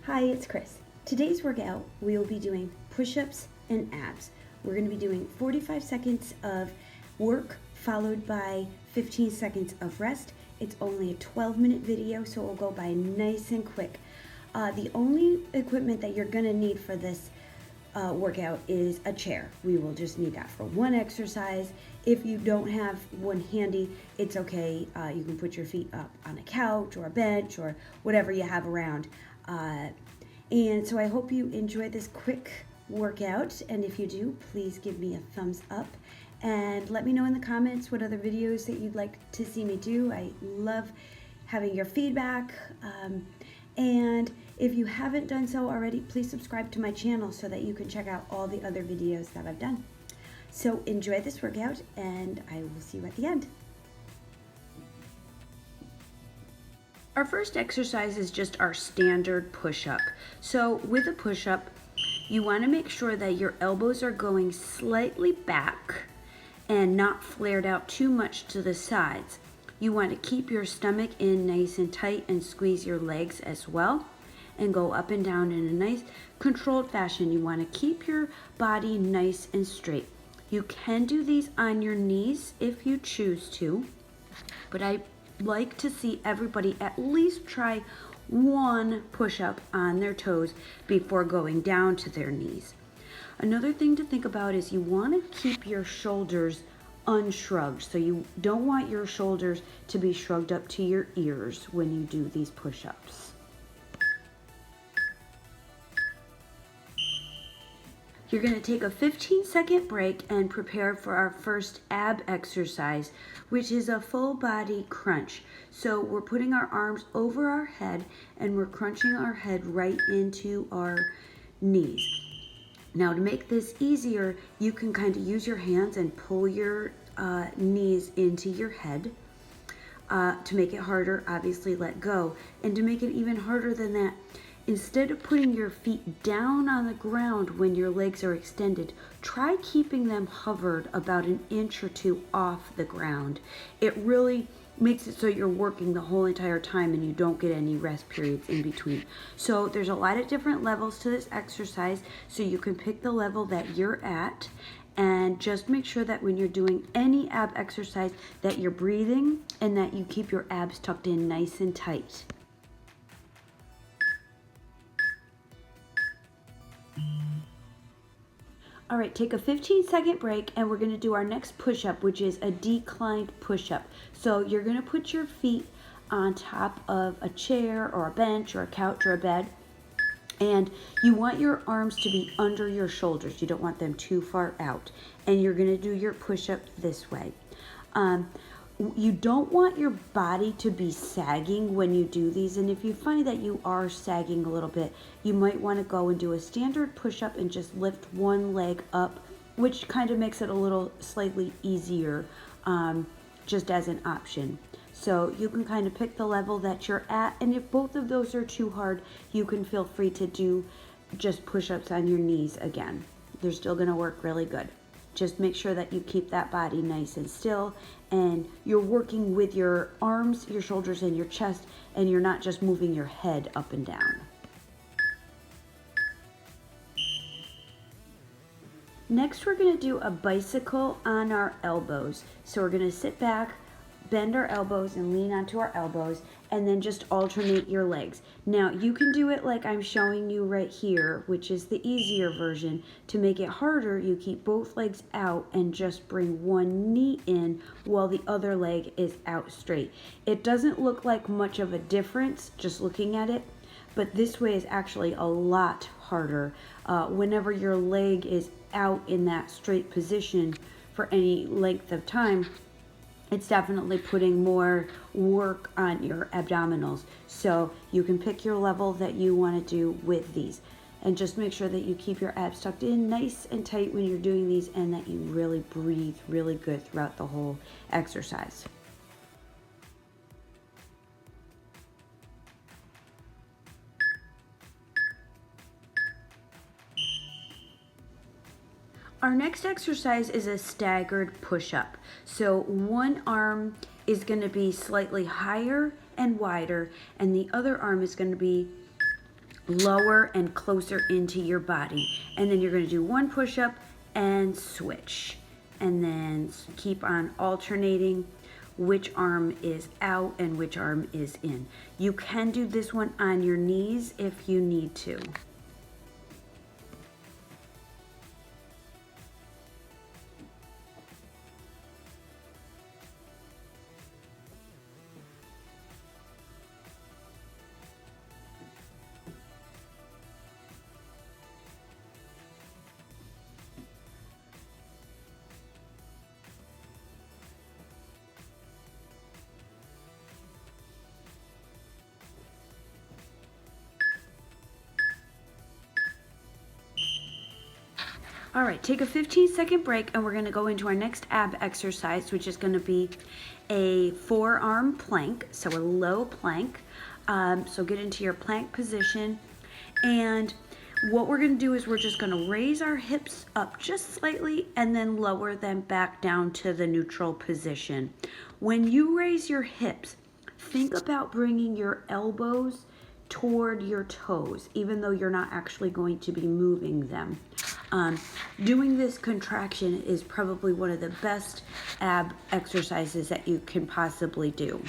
Hi, it's Chris. Today's workout, we will be doing push-ups and abs. We're going to be doing 45 seconds of work followed by 15 seconds of rest. It's only a 12-minute video, so it will go by nice and quick. The only equipment that you're going to need for this workout is a chair. We will just need that for one exercise. If you don't have one handy, it's okay. You can put your feet up on a couch or a bench or whatever you have around. And so I hope you enjoy this quick workout, and if you do, please give me a thumbs up and let me know in the comments what other videos that you'd like to see me do. I love having your feedback, and if you haven't done so already, please subscribe to my channel so that you can check out all the other videos that I've done. So enjoy this workout, and I will see you at the end. Our first exercise is just our standard push-up. So with a push-up, you want to make sure that your elbows are going slightly back and not flared out too much to the sides. You want to keep your stomach in nice and tight and squeeze your legs as well and go up and down in a nice controlled fashion. You want to keep your body nice and straight. You can do these on your knees if you choose to, but I like to see everybody at least try one push-up on their toes before going down to their knees. Another thing to think about is you want to keep your shoulders unshrugged. So you don't want your shoulders to be shrugged up to your ears when you do these push-ups. You're going to take a 15-second break and prepare for our first ab exercise, which is a full body crunch. So we're putting our arms over our head and we're crunching our head right into our knees. Now to make this easier, you can kind of use your hands and pull your knees into your head. To make it harder, obviously let go. And to make it even harder than that, instead of putting your feet down on the ground when your legs are extended, try keeping them hovered about an inch or two off the ground. It really makes it so you're working the whole entire time and you don't get any rest periods in between. So there's a lot of different levels to this exercise, so you can pick the level that you're at, and just make sure that when you're doing any ab exercise that you're breathing and that you keep your abs tucked in nice and tight. All right, take a 15-second break and we're going to do our next push-up, which is a declined push-up. So you're going to put your feet on top of a chair or a bench or a couch or a bed, and you want your arms to be under your shoulders. You don't want them too far out, and you're going to do your push-up this way. You don't want your body to be sagging when you do these, and if you find that you are sagging a little bit, you might want to go and do a standard push-up and just lift one leg up, which kind of makes it a little slightly easier, just as an option. So you can kind of pick the level that you're at, and if both of those are too hard, you can feel free to do just push-ups on your knees again. They're still going to work really good. Just make sure that you keep that body nice and still, and you're working with your arms, your shoulders, and your chest, and you're not just moving your head up and down. Next, we're going to do a bicycle on our elbows. So we're going to sit back, bend our elbows and lean onto our elbows, and then just alternate your legs. Now you can do it like I'm showing you right here, which is the easier version. To make it harder, you keep both legs out and just bring one knee in while the other leg is out straight. It doesn't look like much of a difference just looking at it, but this way is actually a lot harder. Whenever your leg is out in that straight position for any length of time, it's definitely putting more work on your abdominals. So you can pick your level that you want to do with these. And just make sure that you keep your abs tucked in nice and tight when you're doing these, and that you really breathe really good throughout the whole exercise. Our next exercise is a staggered push-up. So one arm is going to be slightly higher and wider, and the other arm is going to be lower and closer into your body. And then you're going to do one push-up and switch. And then keep on alternating which arm is out and which arm is in. You can do this one on your knees if you need to. All right, take a 15-second break and we're gonna go into our next ab exercise, which is gonna be a forearm plank, so a low plank. So get into your plank position, and what we're gonna do is we're just gonna raise our hips up just slightly and then lower them back down to the neutral position. When you raise your hips, think about bringing your elbows toward your toes, even though you're not actually going to be moving them. Doing this contraction is probably one of the best ab exercises that you can possibly do.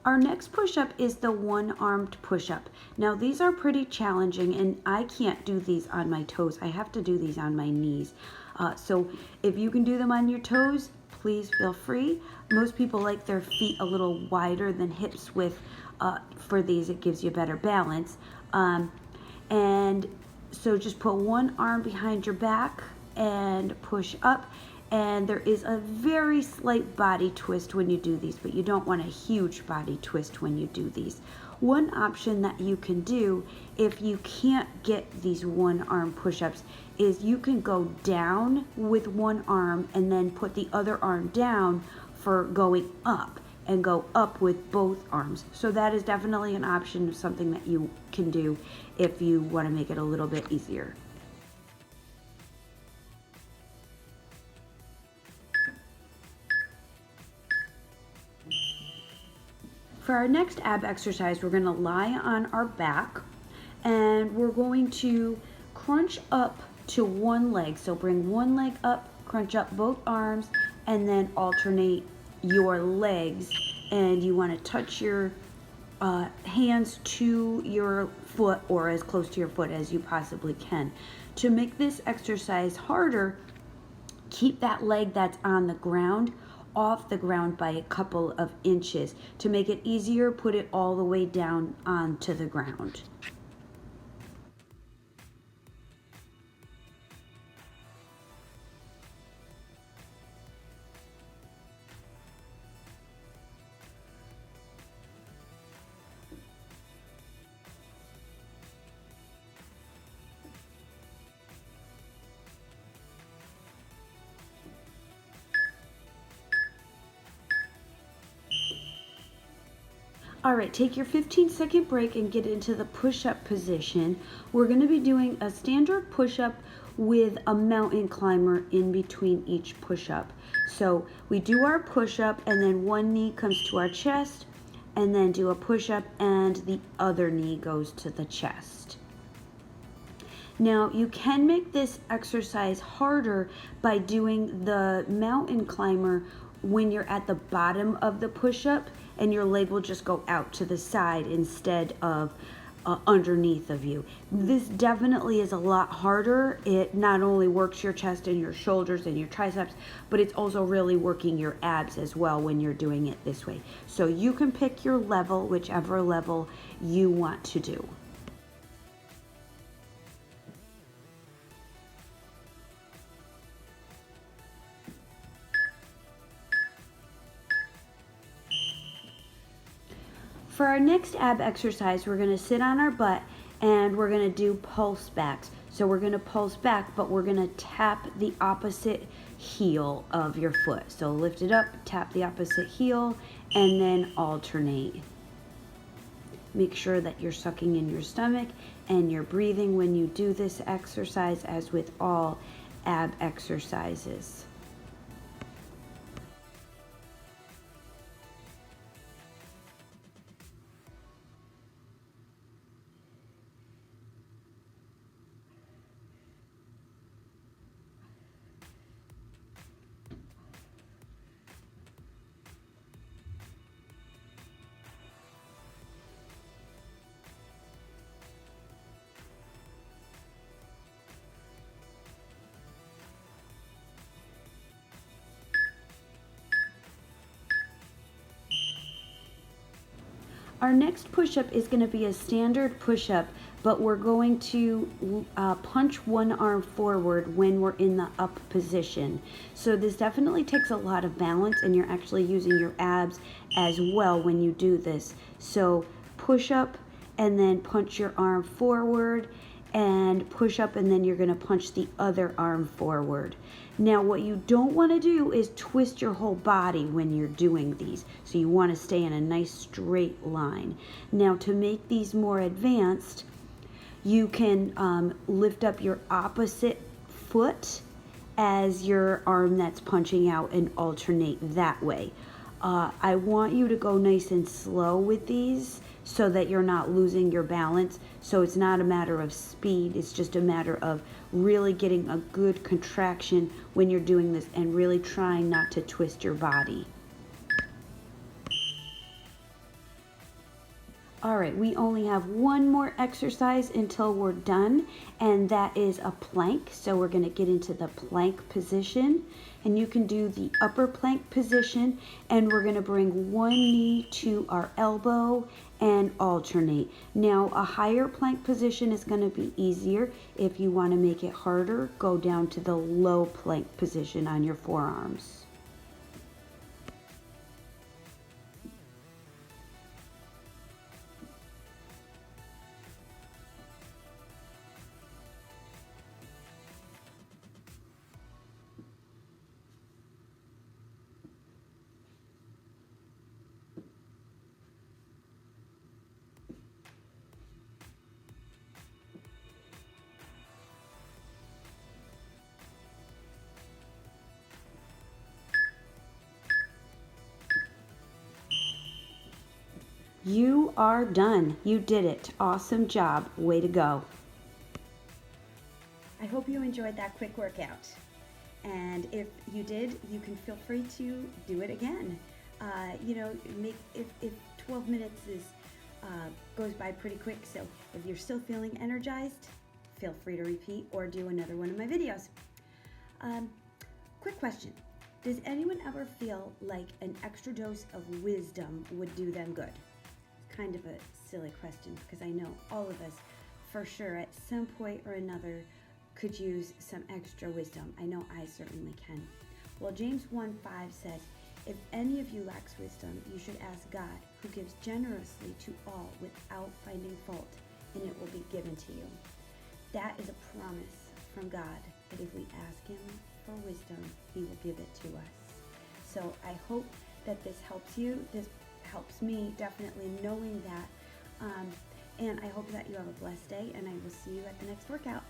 Our next push-up is the one-armed push-up. Now these are pretty challenging and I can't do these on my toes. I have to do these on my knees. So if you can do them on your toes, please feel free. Most people like their feet a little wider than hips for these. It gives you better balance. And so just put one arm behind your back and push up. And there is a very slight body twist when you do these, but you don't want a huge body twist when you do these. One option that you can do if you can't get these one arm push-ups is you can go down with one arm and then put the other arm down for going up, and go up with both arms. So that is definitely an option of something that you can do if you want to make it a little bit easier. For our next ab exercise, we're going to lie on our back and we're going to crunch up to one leg. So bring one leg up, crunch up both arms, and then alternate your legs. And you want to touch your hands to your foot or as close to your foot as you possibly can. To make this exercise harder, keep that leg that's on the ground off the ground by a couple of inches. To make it easier, put it all the way down onto the ground. All right, take your 15-second break and get into the push-up position. We're going to be doing a standard push-up with a mountain climber in between each push-up. So we do our push-up and then one knee comes to our chest, and then do a push-up and the other knee goes to the chest. Now you can make this exercise harder by doing the mountain climber when you're at the bottom of the push-up and your leg will just go out to the side instead of underneath of you. This definitely is a lot harder. It not only works your chest and your shoulders and your triceps, but it's also really working your abs as well when you're doing it this way. So you can pick your level, whichever level you want to do. For our next ab exercise, we're going to sit on our butt and we're going to do pulse backs. So we're going to pulse back, but we're going to tap the opposite heel of your foot. So lift it up, tap the opposite heel, and then alternate. Make sure that you're sucking in your stomach and you're breathing when you do this exercise, as with all ab exercises. Our next push-up is going to be a standard push-up, but we're going to punch one arm forward when we're in the up position. So this definitely takes a lot of balance, and you're actually using your abs as well when you do this. So push up and then punch your arm forward, and push up, and then you're going to punch the other arm forward. Now what you don't want to do is twist your whole body when you're doing these. So you want to stay in a nice straight line. Now to make these more advanced, you can lift up your opposite foot as your arm that's punching out and alternate that way. I want you to go nice and slow with these so that you're not losing your balance. So it's not a matter of speed, it's just a matter of really getting a good contraction when you're doing this and really trying not to twist your body. All right, we only have one more exercise until we're done, and that is a plank. So we're going to get into the plank position, and you can do the upper plank position, and we're going to bring one knee to our elbow and alternate. Now a higher plank position is going to be easier. If you want to make it harder, go down to the low plank position on your forearms. You are done. You did it. Awesome job. Way to go. I hope you enjoyed that quick workout. And if you did, you can feel free to do it again. If 12 minutes goes by pretty quick, so if you're still feeling energized, feel free to repeat or do another one of my videos. Quick question. Does anyone ever feel like an extra dose of wisdom would do them good? Kind of a silly question, because I know all of us, for sure, at some point or another, could use some extra wisdom. I know I certainly can. Well, James 1:5 says, "If any of you lacks wisdom, you should ask God, who gives generously to all without finding fault, and it will be given to you." That is a promise from God, that if we ask Him for wisdom, He will give it to us. So I hope that this helps you. This helps me, definitely, knowing that. And I hope that you have a blessed day, and I will see you at the next workout.